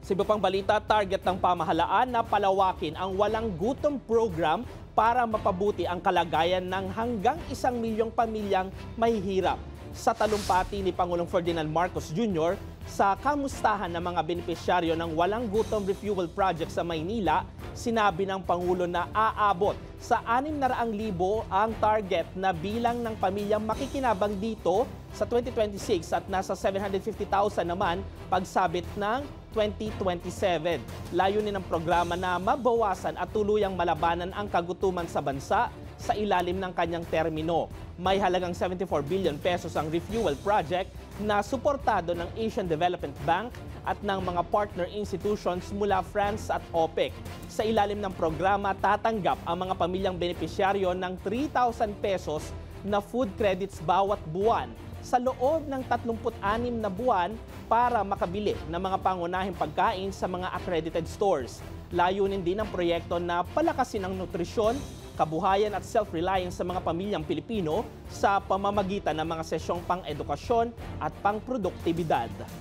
Sa iba pang balita, target ng pamahalaan na palawakin ang walang gutom program para mapabuti ang kalagayan ng hanggang 1 milyong pamilyang mahihirap. Sa talumpati ni Pangulong Ferdinand Marcos Jr. sa kamustahan ng mga benepisyaryo ng Walang Gutom Refuel Project sa Maynila, sinabi ng Pangulo na aabot sa 600,000 ang target na bilang ng pamilyang makikinabang dito sa 2026 at nasa 750,000 naman pagsabit ng 2027. Layunin ng programa na mabawasan at tuluyang malabanan ang kagutuman sa bansa sa ilalim ng kanyang termino. May halagang 74 billion pesos ang refuel project na suportado ng Asian Development Bank at ng mga partner institutions mula France at OPEC. Sa ilalim ng programa, tatanggap ang mga pamilyang benepisyaryo ng 3,000 pesos na food credits bawat buwan sa loob ng 36 na buwan para makabili ng mga pangunahing pagkain sa mga accredited stores. Layunin din ng proyekto na palakasin ang nutrisyon, kabuhayan at self-reliance sa mga pamilyang Pilipino sa pamamagitan ng mga sesyong pang-edukasyon at pang-produktibidad.